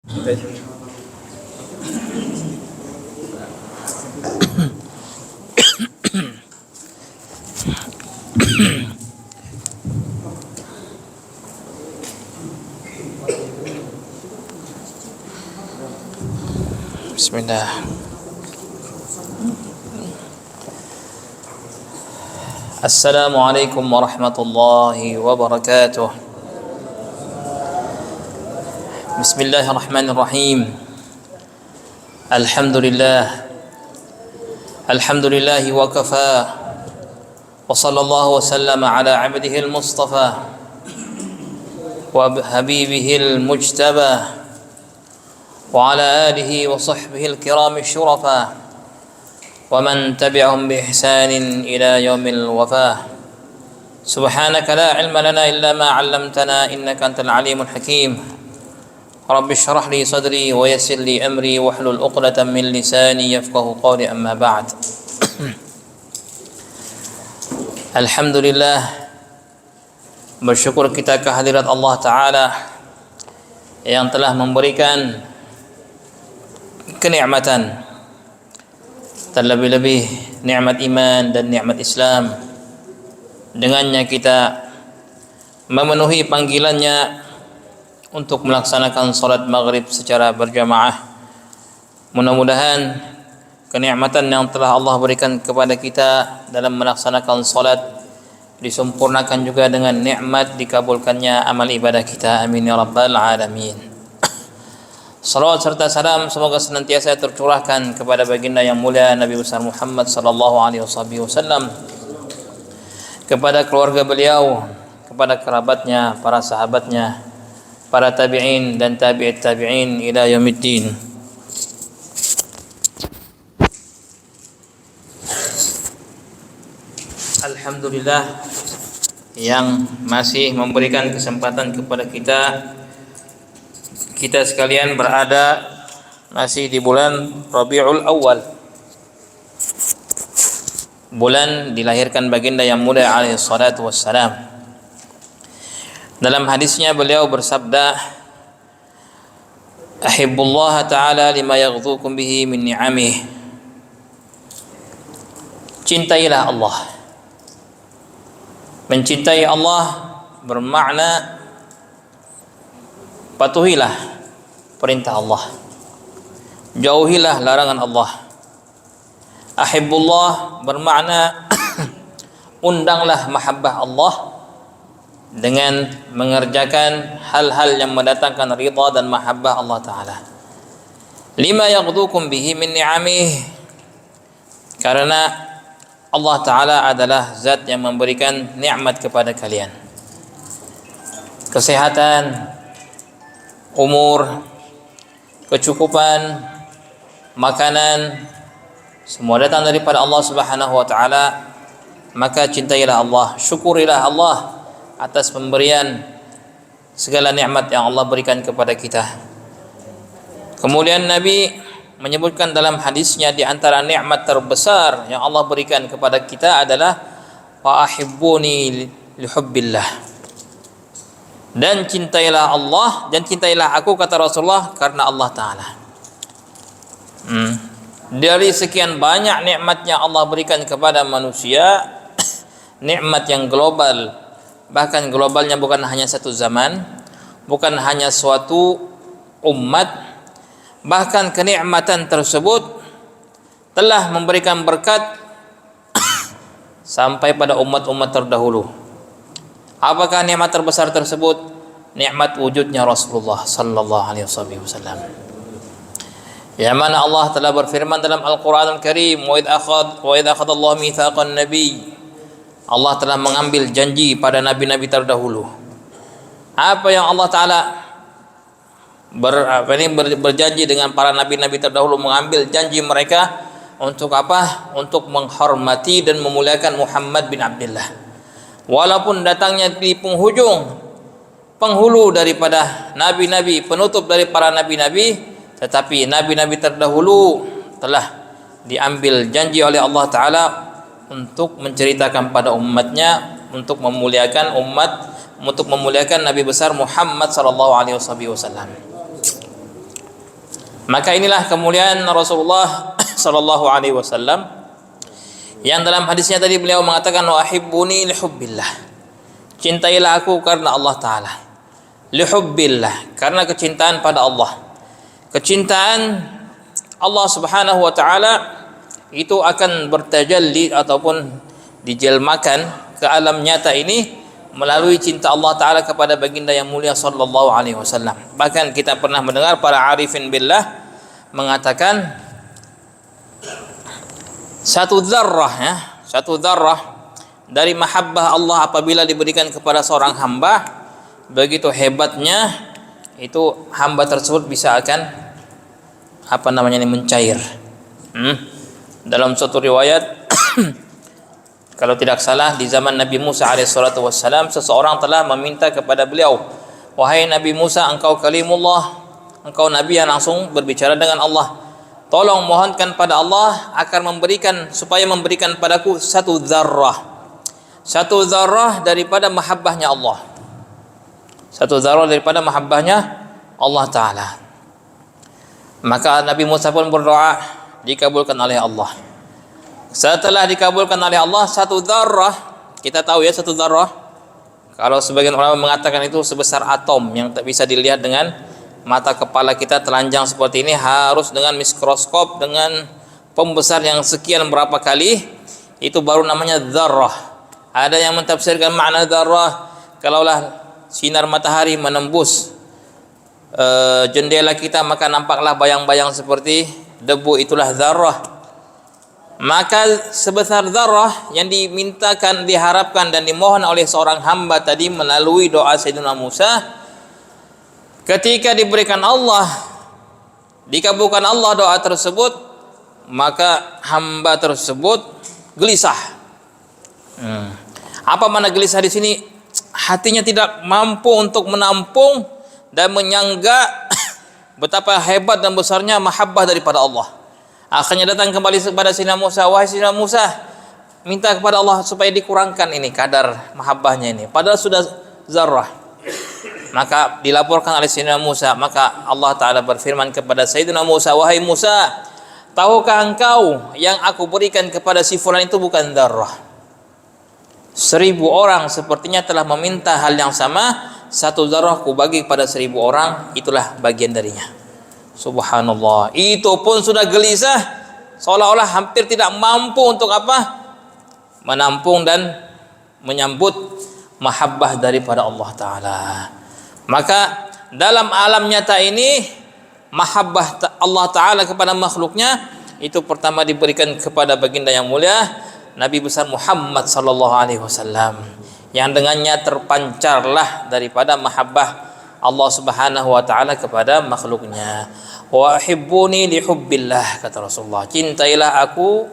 Bismillah. Assalamualaikum warahmatullahi wabarakatuh. Bismillahirrahmanirrahim. Alhamdulillah. Alhamdulillahi wa kafa. Wa sallallahu wa sallama ala abdihi al-mustafa wa habibihi al-mujtaba wa ala alihi wa sahbihi al-kirami syurafa wa man tabi'ahum bi ihsanin ila yaumil wafah. Subhanaka la ilma lana illa ma 'allamtana innaka antal alimul hakim. Rabbi shrah li sadri wa yassir li amri wahlul 'uqdatam min lisani yafqahu qawli, amma ba'd. Alhamdulillah, bersyukur kita kehadirat Allah Ta'ala yang telah memberikan kenikmatan, terlebih-lebih nikmat iman dan nikmat Islam. Dengannya kita memenuhi panggilannya untuk melaksanakan salat maghrib secara berjamaah. Mudah-mudahan kenikmatan yang telah Allah berikan kepada kita dalam melaksanakan salat disempurnakan juga dengan nikmat dikabulkannya amal ibadah kita. Amin ya rabbal alamin. Salawat serta salam semoga senantiasa tercurahkan kepada baginda yang mulia Nabi besar Muhammad sallallahu alaihi wasallam, kepada keluarga beliau, kepada kerabatnya, para sahabatnya, para tabi'in dan tabi'it tabi'in ila yaumiddin. Alhamdulillah yang masih memberikan kesempatan kepada kita sekalian berada masih di bulan Rabiul Awal, bulan dilahirkan baginda yang mulia alaihi salatu wassalam. Dalam hadisnya beliau bersabda, "Ahibbullah ta'ala lima yaghzukum bihi min ni'amih." Cintailah Allah. Mencintai Allah bermakna patuhilah perintah Allah, jauhilah larangan Allah. Ahibbullah bermakna undanglah mahabbah Allah dengan mengerjakan hal-hal yang mendatangkan ridha dan mahabbah Allah Ta'ala. Lima yaghdukum bihi min ni'amih, karena Allah Ta'ala adalah zat yang memberikan nikmat kepada kalian. Kesehatan, umur, kecukupan, makanan, semua datang daripada Allah Subhanahu wa Ta'ala. Maka cintailah Allah, syukurilah Allah atas pemberian segala nikmat yang Allah berikan kepada kita. Kemudian Nabi menyebutkan dalam hadisnya, di antara nikmat terbesar yang Allah berikan kepada kita adalah wa ahibbuni lihubbillah, dan cintailah Allah dan cintailah aku, kata Rasulullah, karena Allah Ta'ala. Dari sekian banyak nikmat yang Allah berikan kepada manusia, nikmat yang global, bahkan globalnya bukan hanya satu zaman, bukan hanya suatu umat, bahkan kenikmatan tersebut telah memberikan berkat sampai pada umat-umat terdahulu. Apakah nikmat terbesar tersebut? Nikmat wujudnya Rasulullah sallallahu alaihi wasallam. Yang mana Allah telah berfirman dalam Al-Qur'anul Karim, wa idh akhadallahu mitsaqan nabiy. Allah telah mengambil janji pada nabi-nabi terdahulu. Apa yang Allah Ta'ala berjanji dengan para nabi-nabi terdahulu, mengambil janji mereka untuk apa? Untuk menghormati dan memuliakan Muhammad bin Abdullah. Walaupun datangnya di penghulu daripada nabi-nabi, penutup dari para nabi-nabi, tetapi nabi-nabi terdahulu telah diambil janji oleh Allah Ta'ala untuk menceritakan pada umatnya, untuk memuliakan umat, untuk memuliakan Nabi besar Muhammad sallallahu alaihi wasallam. Maka inilah kemuliaan Rasulullah sallallahu alaihi wasallam yang dalam hadisnya tadi beliau mengatakan wa hibbuni lihubbillah. Cintailah aku karena Allah taala. Lihubbillah, karena kecintaan pada Allah. Kecintaan Allah Subhanahu wa taala itu akan bertajalli ataupun dijelmakan ke alam nyata ini melalui cinta Allah taala kepada baginda yang mulia sallallahu alaihi wasallam. Bahkan kita pernah mendengar para arifin billah mengatakan satu dzarrah dari mahabbah Allah apabila diberikan kepada seorang hamba, begitu hebatnya itu hamba tersebut bisa akan mencair. Dalam suatu riwayat kalau tidak salah di zaman Nabi Musa alaihissalatu wassalam, seseorang telah meminta kepada beliau, wahai Nabi Musa, engkau kalimullah, engkau nabi yang langsung berbicara dengan Allah, tolong mohonkan pada Allah agar supaya memberikan padaku satu dzarrah daripada mahabbahnya Allah, satu dzarrah daripada mahabbahnya Allah taala. Maka Nabi Musa pun berdoa, dikabulkan oleh Allah. Setelah dikabulkan oleh Allah, satu dzarrah, kita tahu ya satu dzarrah, kalau sebagian ulama mengatakan itu sebesar atom yang tak bisa dilihat dengan mata kepala kita telanjang seperti ini, harus dengan mikroskop dengan pembesar yang sekian berapa kali, itu baru namanya dzarrah. Ada yang mentafsirkan makna dzarrah, kalaulah sinar matahari menembus jendela kita maka nampaklah bayang-bayang seperti debu, itulah dzarrah. Maka sebesar dzarrah yang dimintakan, diharapkan dan dimohon oleh seorang hamba tadi melalui doa Sayyidina Musa, ketika diberikan Allah, dikabulkan Allah doa tersebut, maka hamba tersebut gelisah. Apa makna gelisah di sini? Hatinya tidak mampu untuk menampung dan menyangga betapa hebat dan besarnya mahabbah daripada Allah. Akhirnya datang kembali kepada Sayyidina Musa, wahai Sayyidina Musa, minta kepada Allah supaya dikurangkan ini kadar mahabbahnya ini, padahal sudah zarrah. Maka dilaporkan oleh Sayyidina Musa, maka Allah Ta'ala berfirman kepada Sayyidina Musa, wahai Musa, tahukah engkau yang aku berikan kepada si fulan itu bukan dzarrah? 1000 orang sepertinya telah meminta hal yang sama, satu dzarrah ku bagi kepada 1000 orang, itulah bagian darinya. Subhanallah, itu pun sudah gelisah, seolah-olah hampir tidak mampu untuk menampung dan menyambut mahabbah daripada Allah Ta'ala. Maka dalam alam nyata ini, mahabbah Allah Ta'ala kepada makhluknya itu pertama diberikan kepada baginda yang mulia Nabi besar Muhammad sallallahu alaihi wasallam, yang dengannya terpancarlah daripada mahabbah Allah Subhanahu wa taala kepada makhluknya. Wa hibbuni lihubbillah, kata Rasulullah, cintailah aku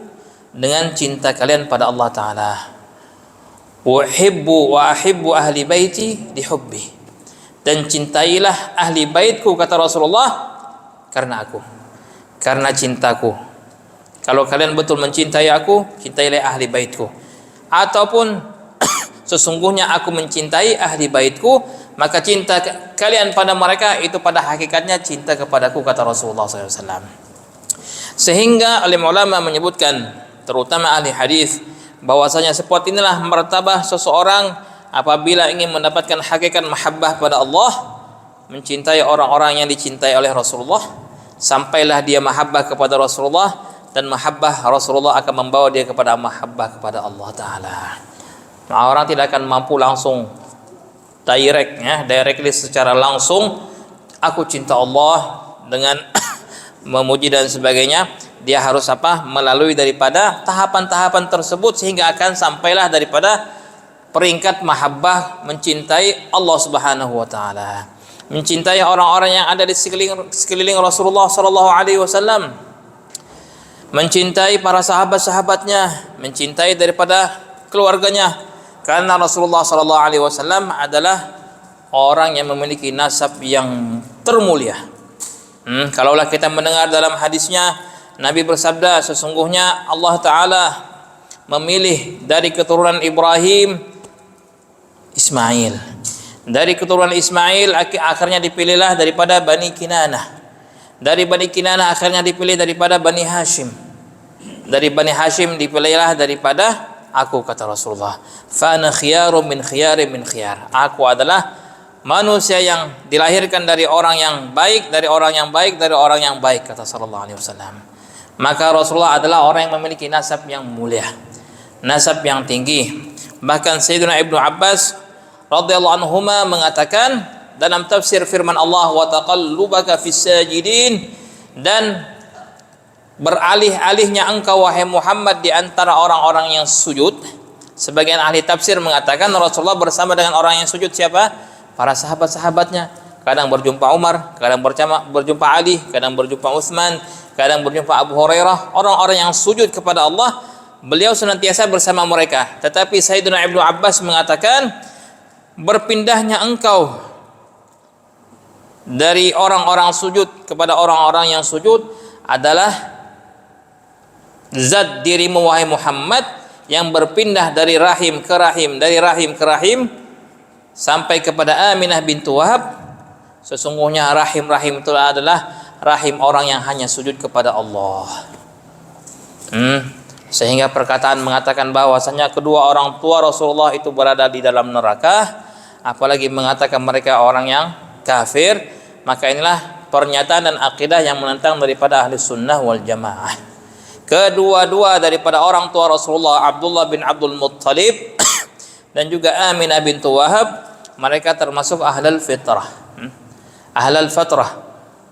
dengan cinta kalian pada Allah taala. Wa ahibbu ahli baiti lihubbi, dan cintailah ahli baitku, kata Rasulullah, karena aku, karena cintaku. Kalau kalian betul mencintai aku, cintailah ahli baitku. Ataupun sesungguhnya aku mencintai ahli baitku, maka cinta kalian pada mereka itu pada hakikatnya cinta kepadaku, kata Rasulullah SAW. Sehingga alim ulama menyebutkan, terutama ahli hadis, bahwasanya seperti inilah martabah seseorang apabila ingin mendapatkan hakikat mahabbah pada Allah, mencintai orang-orang yang dicintai oleh Rasulullah, sampailah dia mahabbah kepada Rasulullah, dan mahabbah Rasulullah akan membawa dia kepada mahabbah kepada Allah Ta'ala. Nah, orang tidak akan mampu langsung directly secara langsung aku cinta Allah dengan memuji dan sebagainya. Dia harus melalui daripada tahapan-tahapan tersebut sehingga akan sampailah daripada peringkat mahabbah mencintai Allah Subhanahu wa taala, mencintai orang-orang yang ada di sekeliling Rasulullah sallallahu alaihi wasallam, mencintai para sahabat-sahabatnya, mencintai daripada keluarganya, karena Rasulullah sallallahu alaihi wasallam adalah orang yang memiliki nasab yang termulia. Kalaulah kita mendengar dalam hadisnya, Nabi bersabda, sesungguhnya Allah Ta'ala memilih dari keturunan Ibrahim Ismail. Dari keturunan Ismail akhirnya dipilihlah daripada Bani Kinanah. Dari Bani Kinanah akhirnya dipilih daripada Bani Hashim. Dari Bani Hashim dipilihlah daripada aku, kata Rasulullah. Fa ana khiyarun min khiyarin min khiyar. Aku adalah manusia yang dilahirkan dari orang yang baik, dari orang yang baik, dari orang yang baik, kata sallallahu alaihi wasallam. Maka Rasulullah adalah orang yang memiliki nasab yang mulia, nasab yang tinggi. Bahkan Sayyidina Ibnu Abbas radhiyallahu anhuma mengatakan dalam tafsir firman Allah, wa taqallubaka fis sajidin, dan beralih-alihnya engkau wahai Muhammad di antara orang-orang yang sujud. Sebagian ahli tafsir mengatakan Rasulullah bersama dengan orang yang sujud siapa? Para sahabat-sahabatnya. Kadang berjumpa Umar, kadang berjumpa Ali, kadang berjumpa Utsman, kadang berjumpa Abu Hurairah. Orang-orang yang sujud kepada Allah, beliau senantiasa bersama mereka. Tetapi Sayyidina Ibnu Abbas mengatakan berpindahnya engkau dari orang-orang sujud kepada orang-orang yang sujud adalah zat dirimu wahai Muhammad yang berpindah dari rahim ke rahim, dari rahim ke rahim sampai kepada Aminah bintu Wahab. Sesungguhnya rahim-rahim itu adalah rahim orang yang hanya sujud kepada Allah. Sehingga perkataan mengatakan bahwasanya kedua orang tua Rasulullah itu berada di dalam neraka, apalagi mengatakan mereka orang yang kafir, maka inilah pernyataan dan akidah yang menentang daripada ahli sunnah wal jamaah. Kedua-dua daripada orang tua Rasulullah, Abdullah bin Abdul Muttalib dan juga Aminah bintu Wahab, mereka termasuk ahlul fitrah. Ahlul fatrah.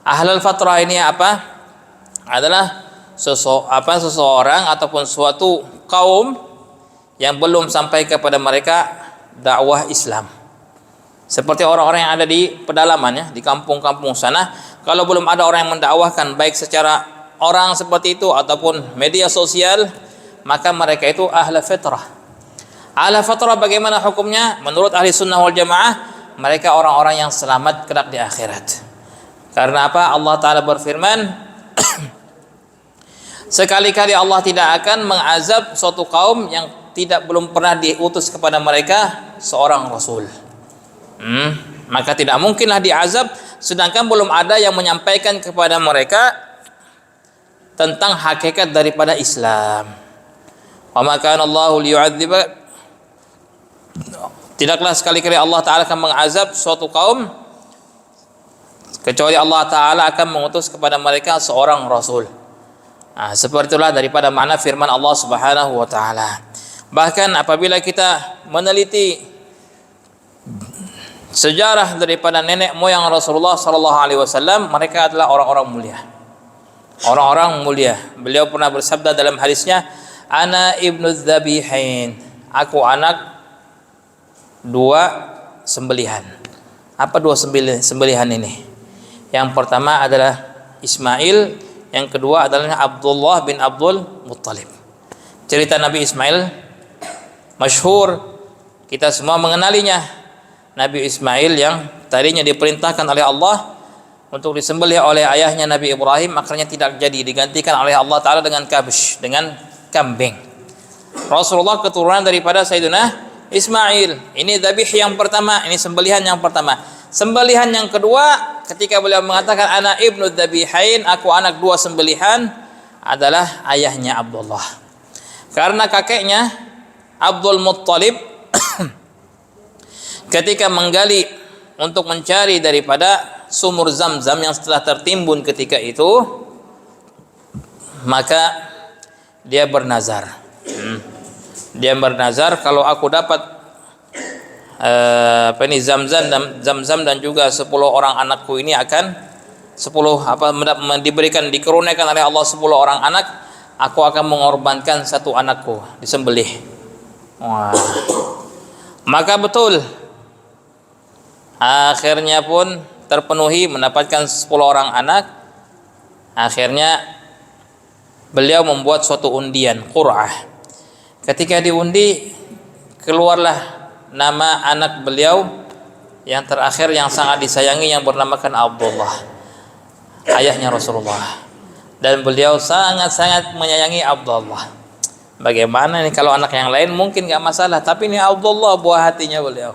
Ahlul fatrah ini apa? Adalah seseorang ataupun suatu kaum yang belum sampai kepada mereka dakwah Islam. Seperti orang-orang yang ada di pedalaman, ya, di kampung-kampung sana, kalau belum ada orang yang mendakwahkan baik secara orang seperti itu ataupun media sosial, maka mereka itu ahli fitrah. Ahli fitrah bagaimana hukumnya? Menurut ahli sunnah wal jamaah, mereka orang-orang yang selamat kelak di akhirat. Karena apa? Allah Ta'ala berfirman, sekali-kali Allah tidak akan mengazab suatu kaum yang belum pernah diutus kepada mereka seorang rasul. Maka tidak mungkinlah diazab sedangkan belum ada yang menyampaikan kepada mereka tentang hakikat daripada Islam. Wa ma kana Allahu liyu'adziba, tidaklah sekali-kali Allah Ta'ala akan mengazab suatu kaum kecuali Allah Ta'ala akan mengutus kepada mereka seorang rasul. Seperti itulah daripada makna firman Allah Subhanahu wa Ta'ala. Bahkan apabila kita meneliti sejarah daripada nenek moyang Rasulullah sallallahu alaihi wasallam, mereka adalah orang-orang mulia. Orang-orang mulia. Beliau pernah bersabda dalam hadisnya, "Ana ibnu dzabihain." Aku anak dua sembelihan. Apa dua sembelihan ini? Yang pertama adalah Ismail, yang kedua adalah Abdullah bin Abdul Muttalib. Cerita Nabi Ismail masyhur, kita semua mengenalinya. Nabi Ismail yang tadinya diperintahkan oleh Allah untuk disembelih oleh ayahnya Nabi Ibrahim, akhirnya tidak jadi, digantikan oleh Allah Ta'ala dengan kabsh, dengan kambing. Rasulullah keturunan daripada Sayyidina Ismail. Ini dzabih yang pertama, ini sembelihan yang pertama. Sembelihan yang kedua, ketika beliau mengatakan ana ibnu dzabihain, aku anak dua sembelihan, adalah ayahnya Abdullah. Karena kakeknya Abdul Muttalib ketika menggali untuk mencari daripada sumur Zamzam yang setelah tertimbun ketika itu, maka dia bernazar. Dia bernazar, kalau aku dapat Zamzam dan juga 10 orang anakku ini akan 10 diberikan, dikerunikan oleh Allah 10 orang anak, aku akan mengorbankan satu anakku disembelih. Wah. Maka betul, akhirnya pun terpenuhi, mendapatkan 10 orang anak. Akhirnya beliau membuat suatu undian, qur'ah. Ketika diundi, keluarlah nama anak beliau yang terakhir yang sangat disayangi, yang bernamakan Abdullah, ayahnya Rasulullah. Dan beliau sangat-sangat menyayangi Abdullah. Bagaimana nih kalau anak yang lain mungkin gak masalah, tapi ini Abdullah buah hatinya beliau.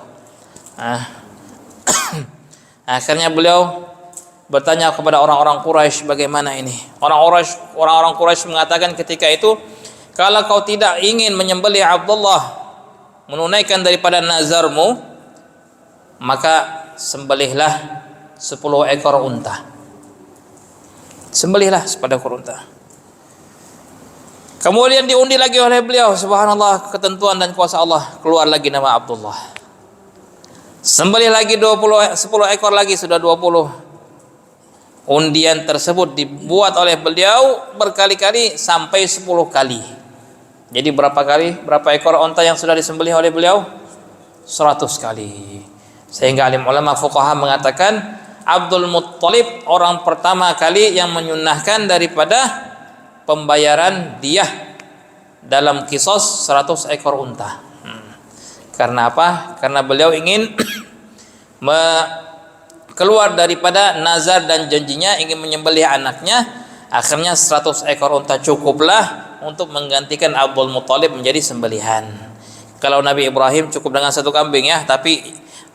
Akhirnya beliau bertanya kepada orang-orang Quraisy, bagaimana ini? Orang-orang Quraisy mengatakan ketika itu, kalau kau tidak ingin menyembelih Abdullah, menunaikan daripada nazarmu, maka sembelihlah 10 ekor unta. Sembelihlah 10 ekor unta. Kemudian diundi lagi oleh beliau, subhanallah, ketentuan dan kuasa Allah, keluar lagi nama Abdullah. Sembelih lagi 10 ekor lagi, sudah 20. Undian tersebut dibuat oleh beliau berkali-kali sampai 10 kali. Jadi berapa ekor unta yang sudah disembelih oleh beliau? 100 kali. Sehingga alim ulama fuqaha mengatakan Abdul Muttalib orang pertama kali yang menyunnahkan daripada pembayaran diyah dalam kisos 100 ekor unta. Karena apa? Karena beliau ingin keluar daripada nazar dan janjinya, ingin menyembelih anaknya. Akhirnya 100 ekor unta cukuplah untuk menggantikan Abdul Muttalib menjadi sembelihan. Kalau Nabi Ibrahim cukup dengan 1 kambing ya, tapi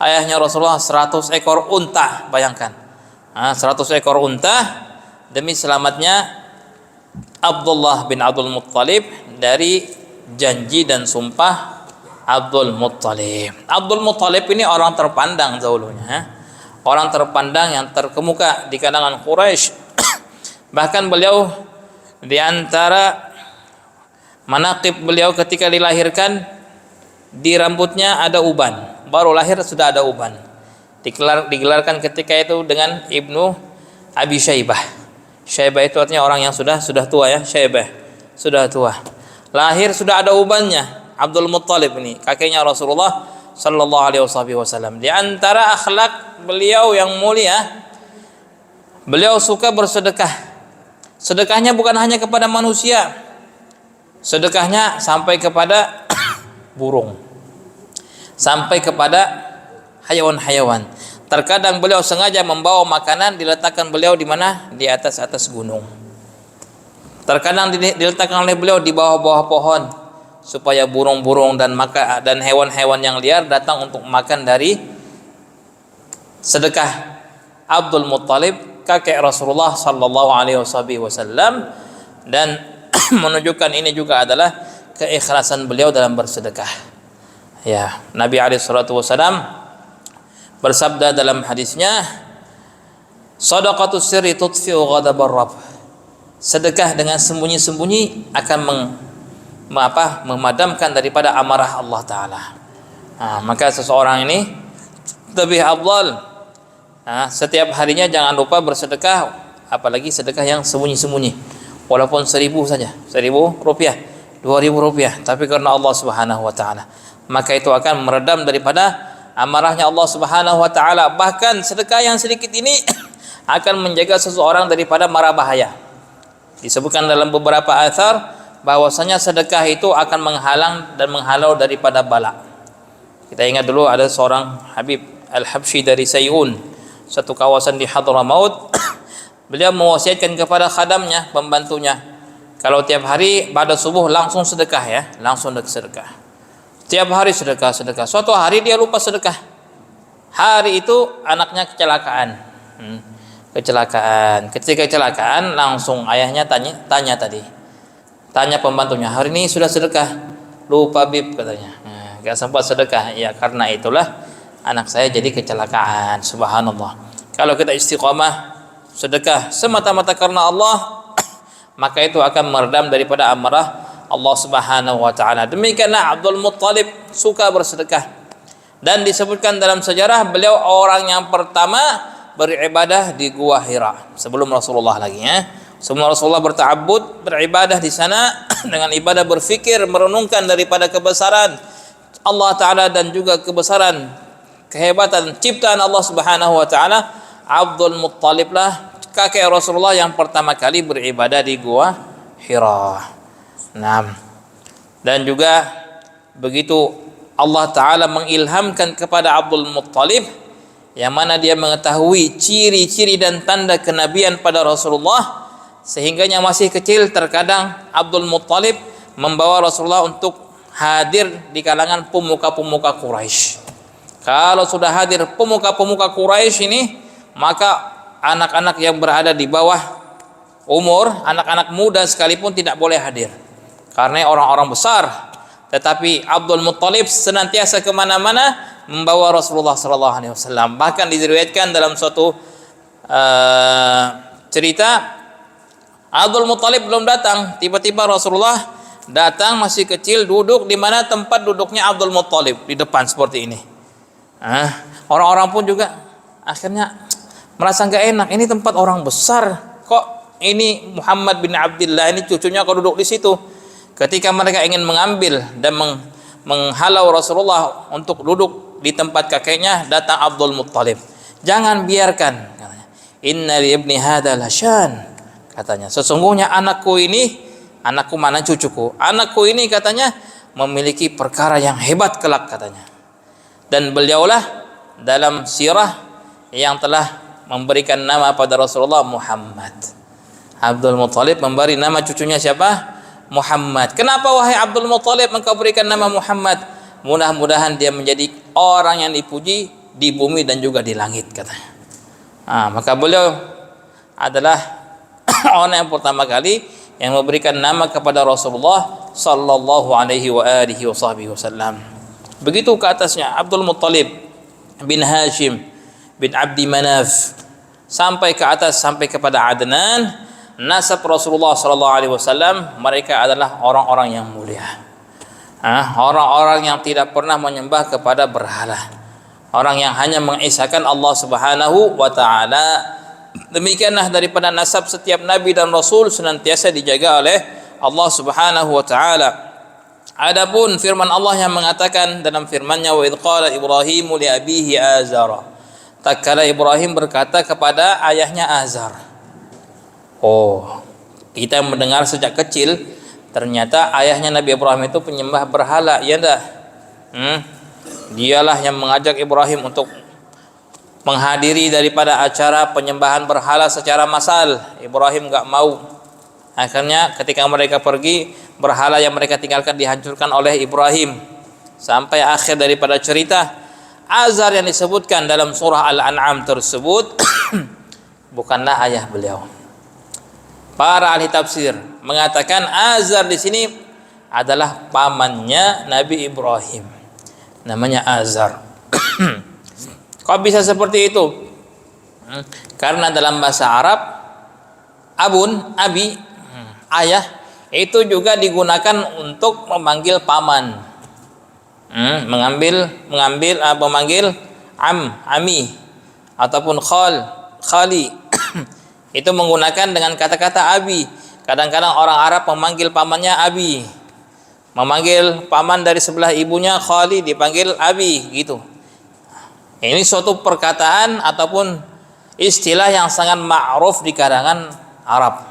ayahnya Rasulullah 100 ekor unta, bayangkan. 100 ekor unta demi selamatnya Abdullah bin Abdul Muttalib dari janji dan sumpah Abdul Muttalib. Abdul Muttalib ini orang terpandang dahulunya, orang terpandang yang terkemuka di kalangan Quraisy. Bahkan beliau di antara manaqib beliau ketika dilahirkan, di rambutnya ada uban. Baru lahir sudah ada uban. Digelarkan ketika itu dengan Ibnu Abi Syaibah. Syaibah itu artinya orang yang sudah tua ya, Syaibah sudah tua. Lahir sudah ada ubannya. Abdul Muttalib ini kakeknya Rasulullah sallallahu alaihi wasallam. Di antara akhlak beliau yang mulia, beliau suka bersedekah. Sedekahnya bukan hanya kepada manusia. Sedekahnya sampai kepada burung. Sampai kepada hayawan-hayawan. Terkadang beliau sengaja membawa makanan, diletakkan beliau di mana? Di atas gunung. Terkadang diletakkan oleh beliau di bawah pohon, supaya burung-burung dan hewan-hewan yang liar datang untuk makan dari sedekah Abdul Muttalib, kakek Rasulullah sallallahu alaihi wasallam. Dan menunjukkan ini juga adalah keikhlasan beliau dalam bersedekah. Ya, Nabi alaihi salatu wasallam bersabda dalam hadisnya, shadaqatus sirri tudfi'u ghadabar rabb. Sedekah dengan sembunyi-sembunyi akan memadamkan daripada amarah Allah Ta'ala. Maka seseorang ini lebih afdal setiap harinya jangan lupa bersedekah, apalagi sedekah yang sembunyi-sembunyi, walaupun 1.000 saja, 1.000 rupiah, 2.000 rupiah, tapi karena Allah Subhanahu Wa Ta'ala, maka itu akan meredam daripada amarahnya Allah Subhanahu Wa Ta'ala. Bahkan sedekah yang sedikit ini akan menjaga seseorang daripada mara bahaya. Disebutkan dalam beberapa athar bahwasanya sedekah itu akan menghalang dan menghalau daripada bala. Kita ingat dulu ada seorang Habib Al-Habsyi dari Sayun, satu kawasan di Hadramaut. Beliau mewasiatkan kepada khadamnya, pembantunya, kalau tiap hari pada subuh langsung sedekah ya, langsung sedekah. Tiap hari sedekah. Suatu hari dia lupa sedekah. Hari itu anaknya kecelakaan. Ketika kecelakaan langsung ayahnya tanya pembantunya, hari ini sudah sedekah? Lupa bib katanya. Gak sempat sedekah. Ya karena itulah anak saya jadi kecelakaan. Subhanallah. Kalau kita istiqamah sedekah semata-mata karena Allah, maka itu akan meredam daripada amarah Allah Subhanahu Wa Ta'ala. Demikianlah Abdul Muttalib suka bersedekah. Dan disebutkan dalam sejarah beliau orang yang pertama beribadah di Gua Hira sebelum Rasulullah lagi ya. Sebelum Rasulullah berta'abbud, beribadah di sana dengan ibadah berfikir, merenungkan daripada kebesaran Allah Ta'ala dan juga kebesaran kehebatan ciptaan Allah Subhanahu Wa Ta'ala. Abdul Muttalib lah kakek Rasulullah yang pertama kali beribadah di Gua Hira. Dan juga begitu Allah Ta'ala mengilhamkan kepada Abdul Muttalib, yang mana dia mengetahui ciri-ciri dan tanda kenabian pada Rasulullah, sehingganya masih kecil terkadang Abdul Muttalib membawa Rasulullah untuk hadir di kalangan pemuka-pemuka Quraisy. Kalau sudah hadir pemuka-pemuka Quraisy ini, maka anak-anak yang berada di bawah umur, anak-anak muda sekalipun tidak boleh hadir karena orang-orang besar. Tetapi Abdul Muttalib senantiasa kemana-mana membawa Rasulullah SAW. Bahkan diriwayatkan dalam suatu cerita, Abdul Muttalib belum datang, tiba-tiba Rasulullah datang masih kecil, duduk di mana tempat duduknya Abdul Muttalib, di depan seperti ini. Orang-orang pun juga akhirnya merasa nggak enak, ini tempat orang besar, kok ini Muhammad bin Abdullah ini cucunya kok duduk di situ. Ketika mereka ingin mengambil dan menghalau Rasulullah untuk duduk di tempat kakeknya, datang Abdul Muttalib. Jangan biarkan, katanya. Inna li ibni hadza lasyan, katanya. Sesungguhnya anakku ini, anakku mana cucuku, anakku ini katanya memiliki perkara yang hebat kelak, katanya. Dan beliaulah dalam sirah yang telah memberikan nama pada Rasulullah Muhammad. Abdul Muttalib memberi nama cucunya siapa? Muhammad. Kenapa wahai Abdul Muttalib engkau berikan nama Muhammad? Mudah-mudahan dia menjadi orang yang dipuji di bumi dan juga di langit, katanya. Maka beliau adalah orang yang pertama kali yang memberikan nama kepada Rasulullah sallallahu alaihi wa alihi wasallam. Begitu ke atasnya Abdul Muttalib bin Hashim bin Abdi Manaf sampai ke atas, sampai kepada Adnan. Nasab Rasulullah SAW, mereka adalah orang-orang yang mulia, orang-orang yang tidak pernah menyembah kepada berhala, orang yang hanya mengisahkan Allah Subhanahu wa Ta'ala. Demikianlah daripada nasab setiap nabi dan rasul senantiasa dijaga oleh Allah Subhanahu wa Ta'ala. Adapun firman Allah yang mengatakan dalam firman-Nya, wa idh qala Ibrahimu li abihi Azara, tatkala Ibrahim berkata kepada ayahnya Azar. Kita mendengar sejak kecil ternyata ayahnya Nabi Ibrahim itu penyembah berhala, ya enggak? Dialah yang mengajak Ibrahim untuk menghadiri daripada acara penyembahan berhala secara massal. Ibrahim enggak mau. Akhirnya ketika mereka pergi, berhala yang mereka tinggalkan dihancurkan oleh Ibrahim. Sampai akhir daripada cerita, Azar yang disebutkan dalam surah Al-An'am tersebut bukanlah ayah beliau. Para ahli tafsir mengatakan Azar di sini adalah pamannya Nabi Ibrahim, namanya Azar. Kok bisa seperti itu? Karena dalam bahasa Arab abi, ayah itu juga digunakan untuk memanggil paman. Memanggil ami ataupun khali. Itu menggunakan dengan kata-kata abi. Kadang-kadang orang Arab memanggil pamannya abi, memanggil paman dari sebelah ibunya khali, dipanggil abi, gitu. Ini suatu perkataan ataupun istilah yang sangat ma'ruf di kalangan Arab.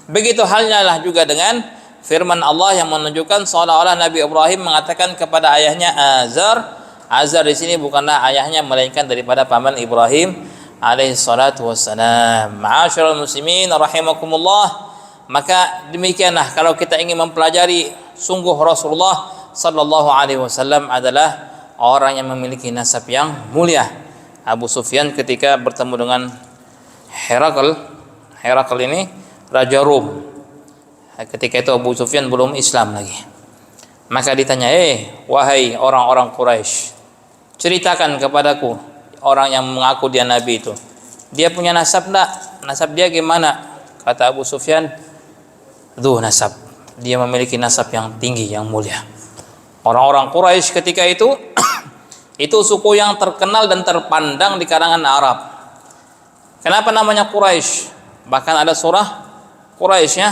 Begitu halnya lah juga dengan firman Allah yang menunjukkan seolah-olah Nabi Ibrahim mengatakan kepada ayahnya Azar. Azar di sini bukanlah ayahnya, melainkan daripada paman Ibrahim alaihi salatu wassalam. Ma'asyiral muslimin rahimakumullah. Maka demikianlah kalau kita ingin mempelajari sungguh Rasulullah sallallahu alaihi wasallam adalah orang yang memiliki nasab yang mulia. Abu Sufyan ketika bertemu dengan Herakl ini raja Rom. Ketika itu Abu Sufyan belum Islam lagi. Maka ditanya, wahai orang-orang Quraisy, ceritakan kepadaku orang yang mengaku dia nabi itu, dia punya nasab enggak? Nasab dia gimana? Kata Abu Sufyan, nasab. Dia memiliki nasab yang tinggi, yang mulia. Orang-orang Quraisy ketika itu itu suku yang terkenal dan terpandang di kalangan Arab. Kenapa namanya Quraisy? Bahkan ada surah Quraisy, ya.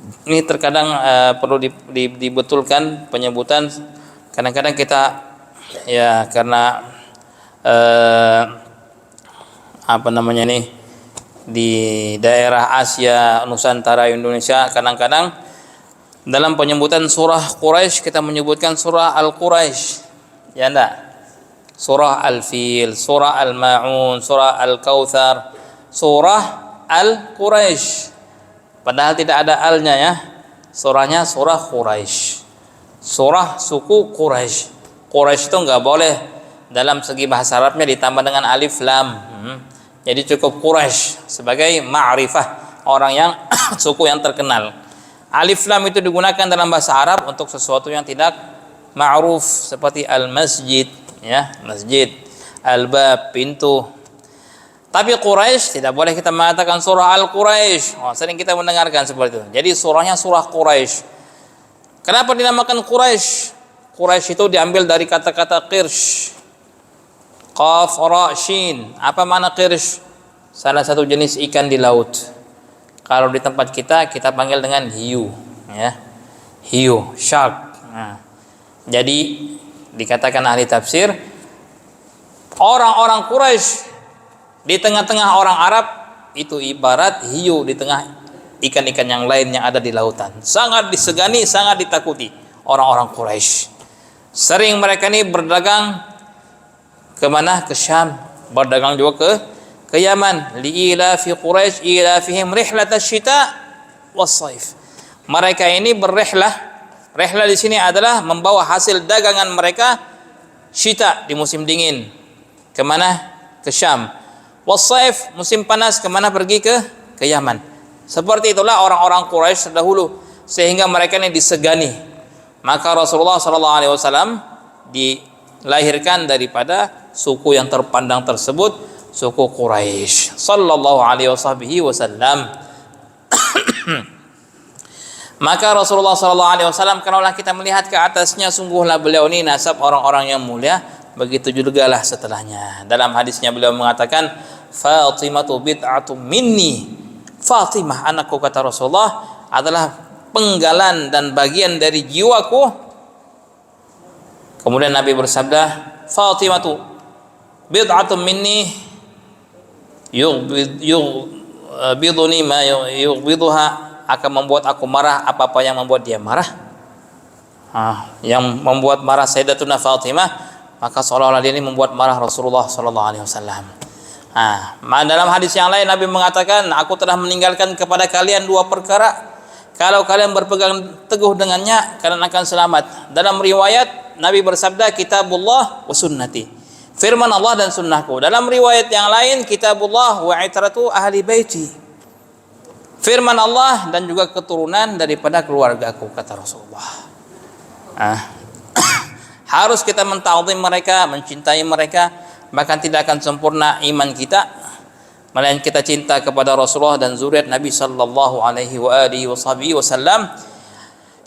Ini terkadang perlu dibetulkan penyebutan. Kadang-kadang kita karena di daerah Asia Nusantara Indonesia, kadang-kadang dalam penyebutan surah Quraisy kita menyebutkan surah Al-Quraisy, ya enggak? Surah Al-Fil, surah Al-Ma'un, surah Al-Kautsar, surah Al-Quraisy. Padahal tidak ada alnya, ya. Surahnya surah Quraisy, surah suku Quraisy. Quraisy itu enggak boleh dalam segi bahasa Arabnya ditambah dengan alif lam. Jadi cukup Quraisy sebagai ma'rifah, orang yang suku yang terkenal. Alif lam itu digunakan dalam bahasa Arab untuk sesuatu yang tidak ma'ruf, seperti al-masjid, ya, masjid, al-bab, pintu. Tapi Quraisy tidak boleh kita mengatakan surah Al-Quraisy. Oh, sering kita mendengarkan seperti itu. Jadi surahnya surah Quraisy. Kenapa dinamakan Quraisy? Quraisy itu diambil dari kata-kata qirsh. Qaf ra shin. Apa makna qirsh? Salah satu jenis ikan di laut. Kalau di tempat kita panggil dengan hiu, ya. Hiu, shark. Nah, jadi dikatakan ahli tafsir, orang-orang Quraisy di tengah-tengah orang Arab itu ibarat hiu di tengah ikan-ikan yang lain yang ada di lautan. Sangat disegani, sangat ditakuti orang-orang Quraisy. Sering mereka ini berdagang ke mana? Ke Syam, berdagang juga ke Yaman. Li'ila fi Quraisy ila fihim rihlatash syita was-saif. Mereka ini berrihlah. Rihlah di sini adalah membawa hasil dagangan mereka syita di musim dingin. Kemana? Ke Syam. Was-saif, musim panas, kemana pergi? Ke Yaman. Seperti itulah orang-orang Quraisy terdahulu, sehingga mereka ini disegani. Maka Rasulullah SAW dilahirkan daripada suku yang terpandang tersebut, suku Quraisy. Sallallahu alaihi wasallam. Maka Rasulullah SAW, kalaulah kita melihat ke atasnya, sungguhlah beliau ini nasab orang-orang yang mulia, begitu juga lah setelahnya. Dalam hadisnya beliau mengatakan, Fatimatu bid'atum minni. Fatimah, anakku, kata Rasulullah, adalah penggalan dan bagian dari jiwaku. Kemudian Nabi bersabda, Fatimatu bid'atum minni yughbiduni ma yughbiduha, akan membuat aku marah apa-apa yang membuat dia marah. Yang membuat marah Sayyidatuna Fatimah, maka seolah-olah dia ini membuat marah Rasulullah sallallahu alaihi wasallam. Dalam hadis yang lain Nabi mengatakan, aku telah meninggalkan kepada kalian dua perkara, kalau kalian berpegang teguh dengannya, kalian akan selamat. Dalam riwayat Nabi bersabda, kitabullah wa sunnati, firman Allah dan sunnahku. Dalam riwayat yang lain, kitabullah wa itratu ahli baiti, firman Allah dan juga keturunan daripada keluargaku, kata Rasulullah. Harus kita menta'zim mereka, mencintai mereka, bahkan tidak akan sempurna iman kita melainkan kita cinta kepada Rasulullah dan zuriat Nabi sallallahu alaihi wasallam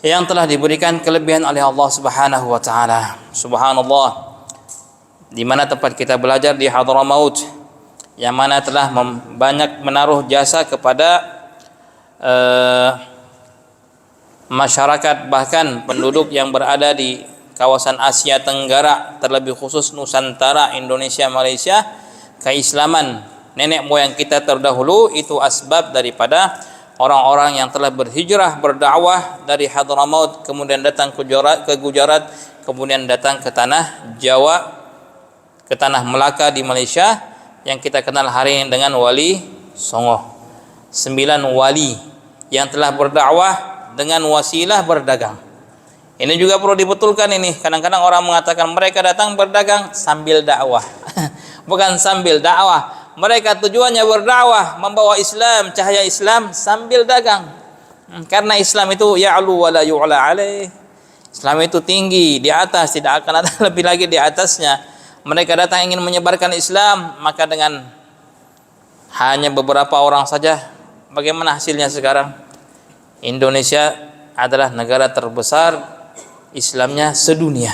yang telah diberikan kelebihan oleh Allah Subhanahu wa taala. Subhanallah, di mana tempat kita belajar di Hadramaut, yang mana telah banyak menaruh jasa kepada masyarakat, bahkan penduduk yang berada di kawasan Asia Tenggara, terlebih khusus Nusantara, Indonesia, Malaysia. Keislaman nenek moyang kita terdahulu itu asbab daripada orang-orang yang telah berhijrah, berdakwah dari Hadramaut, kemudian datang ke Gujarat, kemudian datang ke tanah Jawa, ke tanah Melaka di Malaysia, yang kita kenal hari ini dengan Wali Songo. 9 wali yang telah berdakwah dengan wasilah berdagang. Ini juga perlu dibetulkan ini. Kadang-kadang orang mengatakan mereka datang berdagang sambil dakwah. Bukan sambil dakwah. Mereka tujuannya berdakwah, membawa Islam, cahaya Islam sambil dagang. Karena Islam itu ya'lu wa la yu'la alaih. Islam itu tinggi, di atas, tidak akan ada lebih lagi di atasnya. Mereka datang ingin menyebarkan Islam, maka dengan hanya beberapa orang saja, bagaimana hasilnya sekarang? Indonesia adalah negara terbesar Islamnya sedunia.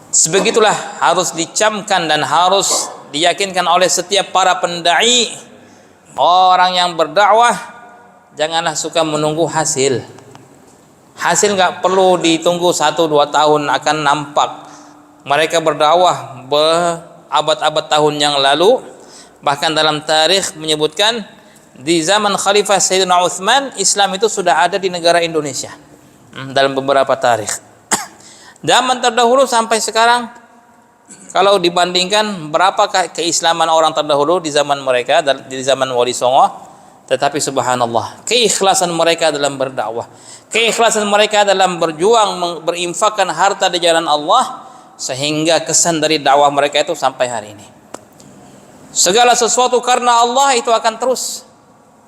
Sebegitulah harus dicamkan dan harus diyakinkan oleh setiap para pendai, orang yang berdakwah. Janganlah suka menunggu hasil. Hasil nggak perlu ditunggu 1-2 tahun akan nampak. Mereka berdakwah berabad-abad tahun yang lalu, bahkan dalam tarikh menyebutkan di zaman Khalifah Sayyidina Utsman, Islam itu sudah ada di negara Indonesia. Dalam beberapa tarikh zaman terdahulu sampai sekarang, kalau dibandingkan berapakah keislaman orang terdahulu di zaman mereka, di zaman Wali Songo, tetapi subhanallah, keikhlasan mereka dalam berdakwah, keikhlasan mereka dalam berjuang, berinfakkan harta di jalan Allah, sehingga kesan dari dakwah mereka itu sampai hari ini. Segala sesuatu karena Allah itu akan terus.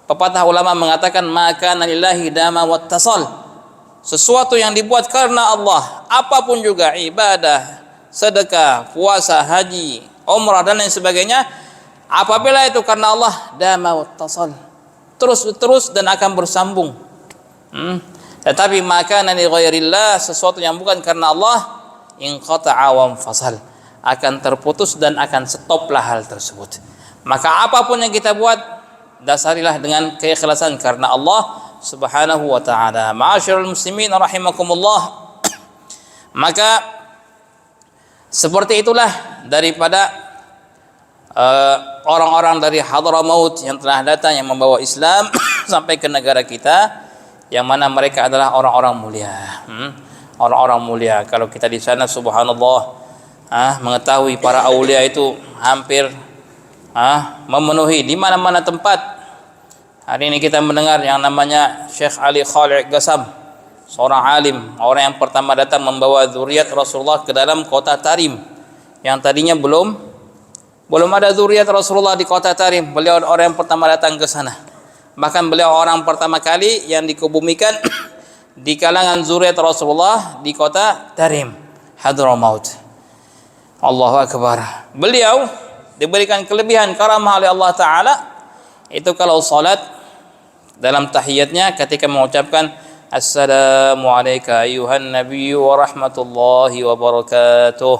Pepatah ulama mengatakan maka lillahi dama wattasal. Sesuatu yang dibuat karena Allah, apapun juga ibadah, sedekah, puasa, haji, umrah dan lain sebagainya, apabila itu karena Allah, dama wattasal, terus dan akan bersambung. Tetapi maka li ghairillah, sesuatu yang bukan karena Allah, inqata'a wa fasal, akan terputus dan akan stoplah hal tersebut. Maka apapun yang kita buat, dasarilah dengan keikhlasan karena Allah Subhanahu wa ta'ala. Ma'asyiral muslimin rahimakumullah. Maka seperti itulah daripada orang-orang dari Hadramaut yang telah datang yang membawa Islam sampai ke negara kita, yang mana mereka adalah orang-orang mulia. Orang-orang mulia. Kalau kita di sana subhanallah, mengetahui para aulia itu hampir memenuhi di mana-mana tempat. Hari ini kita mendengar yang namanya Syekh Ali Khalid Gasam, seorang alim, orang yang pertama datang membawa zuriat Rasulullah ke dalam kota Tarim, yang tadinya belum ada zuriat Rasulullah di kota Tarim. Beliau orang yang pertama datang ke sana. Bahkan beliau orang pertama kali yang dikebumikan di kalangan zuriat Rasulullah di kota Tarim, Hadramaut. Allahu Akbar. Beliau diberikan kelebihan karamah oleh Allah Ta'ala, itu kalau salat dalam tahiyatnya ketika mengucapkan assalamu alayka ayuhan nabiyyu wa rahmatullahi wa barakatuh,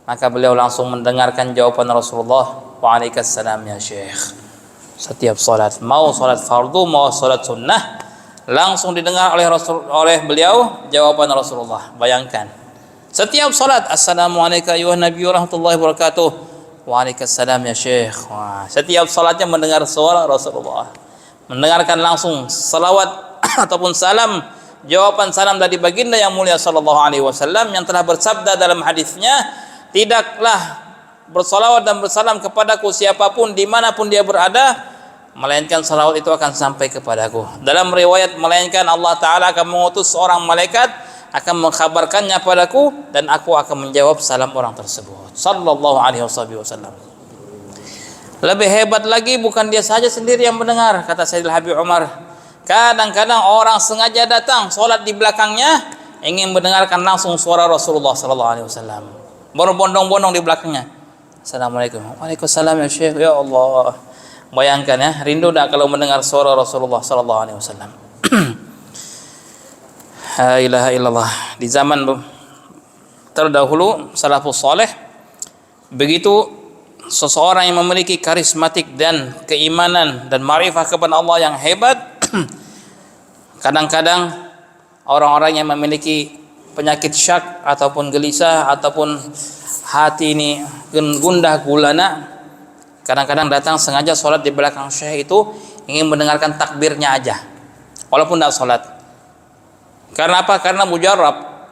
maka beliau langsung mendengarkan jawaban Rasulullah, wa alaikassalam ya syekh. Setiap salat, mau salat fardu mau salat sunnah, langsung didengar oleh beliau jawaban Rasulullah. Bayangkan, setiap salat assalamu alayka ayuhan nabiyyu wa rahmatullahi wa barakatuh, waalaikumsalam ya syekh. Setiap salatnya mendengar suara Rasulullah, mendengarkan langsung salawat ataupun salam, jawaban salam dari baginda yang mulia sallallahu alaihi wasallam yang telah bersabda dalam hadisnya, tidaklah bersalawat dan bersalam kepadaku siapapun dimanapun dia berada, melainkan salawat itu akan sampai kepadaku. Dalam riwayat, melainkan Allah Ta'ala akan mengutus seorang malaikat, akan mengkhabarkannya padaku, dan aku akan menjawab salam orang tersebut sallallahu alaihi wasallam. Lebih hebat lagi, bukan dia saja sendiri yang mendengar, kata Sayyidil Habib Umar, kadang-kadang orang sengaja datang sholat di belakangnya, ingin mendengarkan langsung suara Rasulullah sallallahu alaihi wasallam, berbondong-bondong di belakangnya. Assalamualaikum. Waalaikumsalam ya syekh. Ya Allah, bayangkan ya, rindu tak kalau mendengar suara Rasulullah sallallahu alaihi wasallam. La ilaha illallah. Di zaman terdahulu salafus saleh, begitu seseorang yang memiliki karismatik dan keimanan dan ma'rifah kepada Allah yang hebat, kadang-kadang orang-orang yang memiliki penyakit syak ataupun gelisah ataupun hati ini gundah gulana, kadang-kadang datang sengaja sholat di belakang syekh itu, ingin mendengarkan takbirnya aja walaupun tidak sholat. Karena apa? Karena mujarab.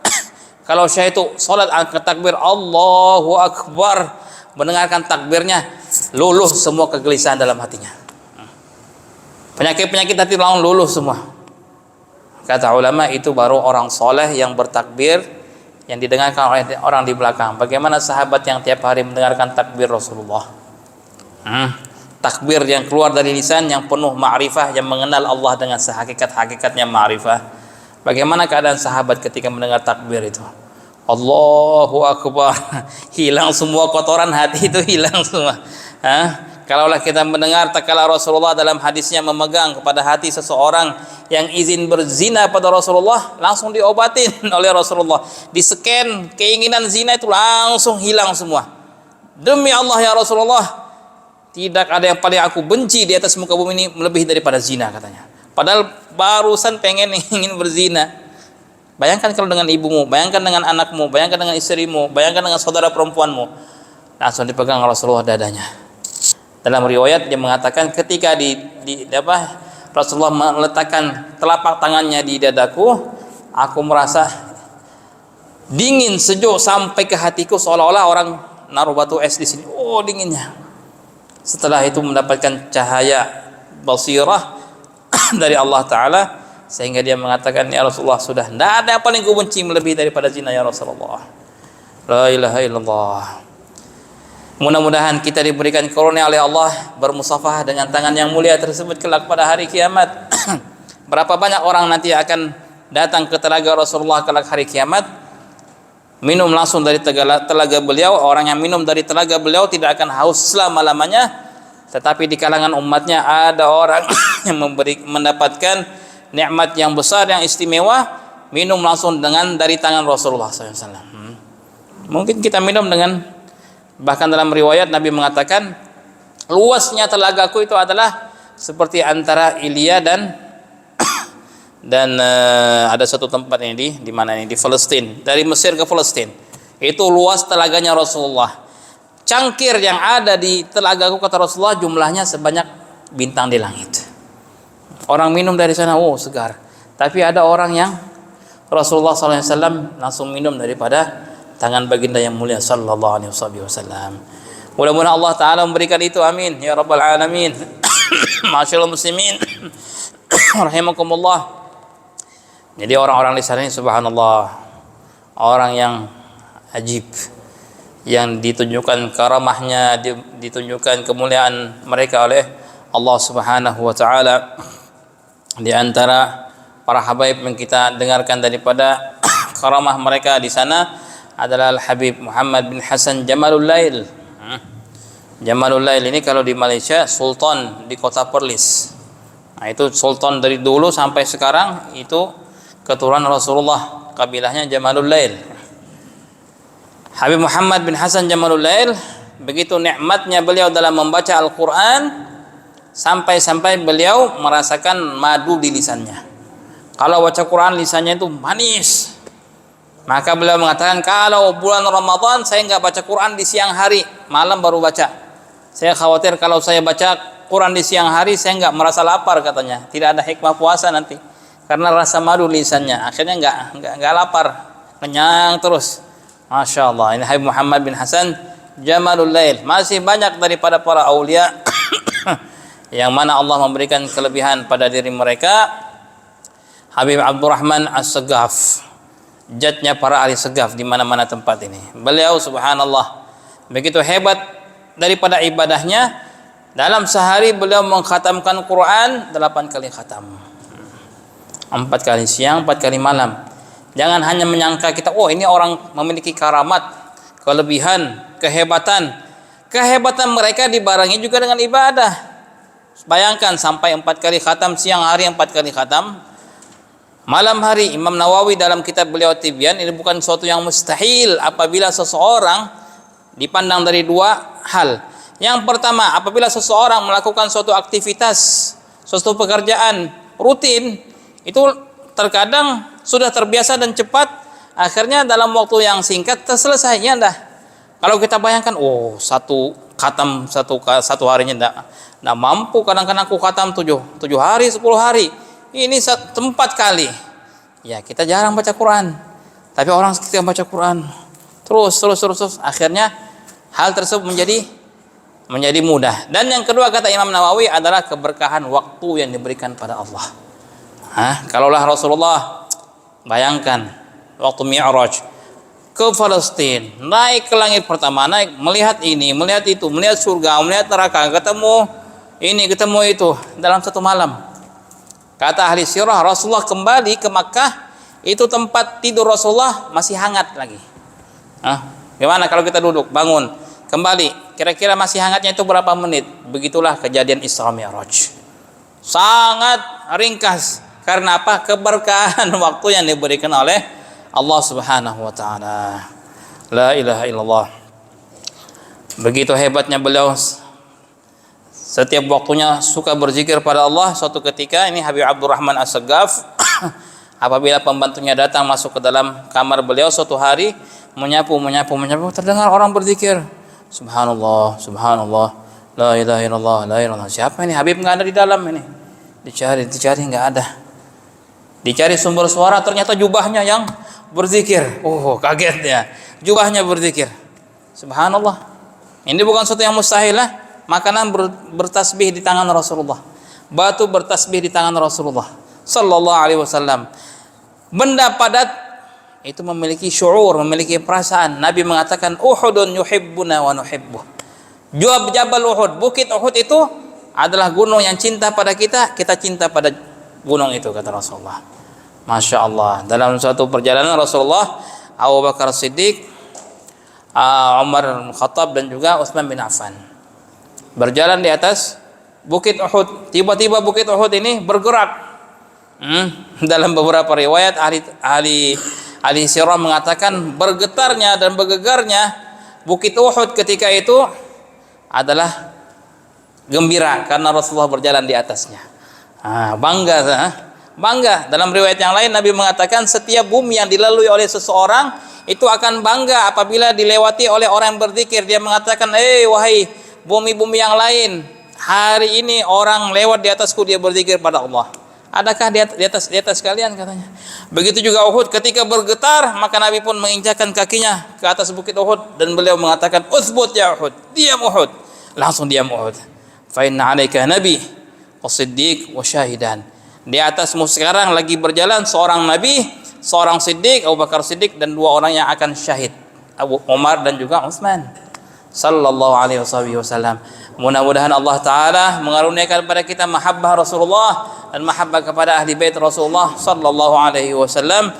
Kalau syekh itu sholat angkat takbir Allahu Akbar, mendengarkan takbirnya, luluh semua kegelisahan dalam hatinya. Penyakit-penyakit hati langsung luluh semua. Kata ulama, itu baru orang soleh yang bertakbir, yang didengarkan oleh orang di belakang. Bagaimana sahabat yang tiap hari mendengarkan takbir Rasulullah? Takbir yang keluar dari lisan yang penuh ma'rifah, yang mengenal Allah dengan sehakikat-hakikatnya ma'rifah. Bagaimana keadaan sahabat ketika mendengar takbir itu? Allahu Akbar, hilang semua kotoran hati itu, hilang semua. Kalaulah kita mendengar tatkala Rasulullah dalam hadisnya memegang kepada hati seseorang yang izin berzina pada Rasulullah, langsung diobatin oleh Rasulullah, di-scan keinginan zina itu langsung hilang semua. Demi Allah ya Rasulullah, tidak ada yang paling aku benci di atas muka bumi ini melebihi daripada zina, katanya. Padahal barusan pengen ingin berzina. Bayangkan kalau dengan ibumu, bayangkan dengan anakmu, bayangkan dengan istrimu, bayangkan dengan saudara perempuanmu. Langsung dipegang Rasulullah dadanya. Dalam riwayat dia mengatakan, ketika Rasulullah meletakkan telapak tangannya di dadaku, aku merasa dingin sejuk sampai ke hatiku, seolah-olah orang naruh batu es di sini. Oh, dinginnya. Setelah itu mendapatkan cahaya basirah dari Allah Ta'ala, sehingga dia mengatakan, ya Rasulullah, sudah tidak ada yang paling ku benci melebihi daripada zina ya Rasulullah. La ilaha illallah. Mudah-mudahan kita diberikan karunia oleh Allah bermusafahah dengan tangan yang mulia tersebut kelak pada hari kiamat. Berapa banyak orang nanti akan datang ke telaga Rasulullah kelak hari kiamat, minum langsung dari telaga beliau. Orang yang minum dari telaga beliau tidak akan haus selama-lamanya. Tetapi di kalangan umatnya ada orang yang mendapatkan nikmat yang besar, yang istimewa, minum langsung dari tangan Rasulullah SAW. Mungkin kita minum dengan, bahkan dalam riwayat Nabi mengatakan luasnya telagaku itu adalah seperti antara Ilya dan ada satu tempat ini di mana ini, di Palestina, dari Mesir ke Palestina. Itu luas telaganya Rasulullah. Cangkir yang ada di telagaku, kata Rasulullah, jumlahnya sebanyak bintang di langit. Orang minum dari sana, oh segar. Tapi ada orang yang Rasulullah SAW langsung minum daripada tangan baginda yang mulia sallallahu alaihi wasallam. Mudah-mudahan Allah Ta'ala memberikan itu, amin ya rabbal alamin. Masyaallah muslimin rahimakumullah. Jadi orang-orang di sana ini subhanallah, orang yang ajib, yang ditunjukkan karamahnya, ditunjukkan kemuliaan mereka oleh Allah Subhanahu wa taala. Di antara para habaib yang kita dengarkan daripada karamah mereka di sana adalah Al-Habib Muhammad bin Hasan Jamalul Lail. Jamalul Lail ini kalau di Malaysia sultan di kota Perlis. Nah, itu sultan dari dulu sampai sekarang, itu keturunan Rasulullah, kabilahnya Jamalul Lail. Habib Muhammad bin Hasan Jamalul Lail, begitu nikmatnya beliau dalam membaca Al-Quran, sampai-sampai beliau merasakan madu di lisannya. Kalau baca Quran lisannya itu manis. Maka beliau mengatakan, kalau bulan Ramadan saya nggak baca Quran di siang hari, malam baru baca. Saya khawatir kalau saya baca Quran di siang hari saya nggak merasa lapar, katanya. Tidak ada hikmah puasa nanti, karena rasa madu lisannya. Akhirnya nggak lapar, kenyang terus. Masya Allah. Ini Habib Muhammad bin Hasan Jamalul Lail. Masih banyak daripada para aulia yang mana Allah memberikan kelebihan pada diri mereka. Habib Abdurrahman As-Segaf, jadnya para ahli segaf di mana-mana tempat ini. Beliau subhanallah begitu hebat daripada ibadahnya. Dalam sehari beliau mengkhatamkan Quran 8 kali khatam. 4 kali siang, 4 kali malam. Jangan hanya menyangka kita, oh ini orang memiliki karamat, kelebihan, kehebatan. Kehebatan mereka dibarengi juga dengan ibadah. Bayangkan sampai 4 kali khatam, siang hari 4 kali khatam, malam hari. Imam Nawawi dalam kitab beliau Tibyan, ini bukan sesuatu yang mustahil apabila seseorang dipandang dari 2 hal. Yang pertama, apabila seseorang melakukan suatu aktivitas, suatu pekerjaan rutin, itu terkadang sudah terbiasa dan cepat, akhirnya dalam waktu yang singkat terselesainya dah. Kalau kita bayangkan, oh satu khatam satu harinya enggak mampu. Kadang-kadang aku khatam 7 hari, 10 hari. Ini 4 kali. Ya, kita jarang baca Quran. Tapi orang ketika baca Quran terus, akhirnya hal tersebut menjadi mudah. Dan yang kedua, kata Imam Nawawi, adalah keberkahan waktu yang diberikan pada Allah. Kalaulah Rasulullah, bayangkan waktu Mi'raj ke Palestina, naik ke langit pertama, melihat ini, melihat itu, melihat surga, melihat neraka, ketemu ini, ketemu itu dalam satu malam. Kata ahli sirah, Rasulullah kembali ke Makkah, itu tempat tidur Rasulullah masih hangat lagi. Gimana kalau kita duduk, bangun, kembali, kira-kira masih hangatnya itu berapa menit? Begitulah kejadian Isra Mi'raj. Sangat ringkas. Karena apa? Keberkahan waktu yang diberikan oleh Allah Subhanahu wa taala. La ilaha illallah. Begitu hebatnya beliau, setiap waktunya suka berzikir pada Allah. Suatu ketika ini Habib Abdurrahman As-Segaf, apabila pembantunya datang masuk ke dalam kamar beliau suatu hari, menyapu, terdengar orang berzikir. Subhanallah, subhanallah, la ilaha illallah, la ilaha illallah. Siapa ini? Habib enggak ada di dalam ini. Dicari enggak ada. Dicari sumber suara, ternyata jubahnya yang berzikir. Oh, kaget ya. Jubahnya berzikir. Subhanallah. Ini bukan sesuatu yang mustahil lah. Makanan bertasbih di tangan Rasulullah. Batu bertasbih di tangan Rasulullah sallallahu alaihi wasallam. Benda padat itu memiliki syuur, memiliki perasaan. Nabi mengatakan, Uhudun yuhibbuna wa nuhibbuh. Jabal Uhud, bukit Uhud itu adalah gunung yang cinta pada kita, kita cinta pada gunung itu, kata Rasulullah. Masya Allah. Dalam suatu perjalanan Rasulullah, Abu Bakar Siddiq, Umar bin Khattab dan juga Utsman bin Affan berjalan di atas bukit Uhud. Tiba-tiba bukit Uhud ini bergerak. Dalam beberapa riwayat ahli sirah mengatakan bergetarnya dan bergegarnya bukit Uhud ketika itu adalah gembira karena Rasulullah berjalan di atasnya. Bangga. Dalam riwayat yang lain Nabi mengatakan setiap bumi yang dilalui oleh seseorang itu akan bangga apabila dilewati oleh orang yang berzikir. Dia mengatakan, wahai bumi-bumi yang lain, hari ini orang lewat di atasku, dia berzikir pada Allah. Adakah di atas kalian, katanya. Begitu juga Uhud, ketika bergetar maka Nabi pun menginjakkan kakinya ke atas bukit Uhud dan beliau mengatakan, uthbut ya Uhud, diam Uhud. Langsung diam Uhud. Fa inna 'alaika nabi was-siddiq wasyahidan. Di atasmu sekarang lagi berjalan seorang nabi, seorang siddiq, Abu Bakar Siddiq, dan dua orang yang akan syahid, Abu Umar dan juga Utsman. Sallallahu alaihi wasallam. Mudah-mudahan Allah Ta'ala mengaruniakan kepada kita mahabbah Rasulullah dan mahabbah kepada ahli bait Rasulullah Sallallahu alaihi wasallam,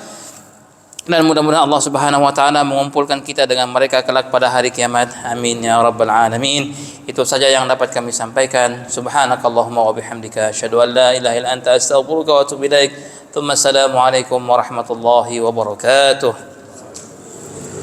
dan mudah-mudahan Allah Subhanahu wa Ta'ala mengumpulkan kita dengan mereka kelak pada hari kiamat. Amin ya rabbal alamin. Itu saja yang dapat kami sampaikan. Subhanakallahumma wa bihamdika asyhadu an la ilaha illa anta astaghfiruka wa atubu ilaik. Assalamualaikum warahmatullahi wabarakatuh.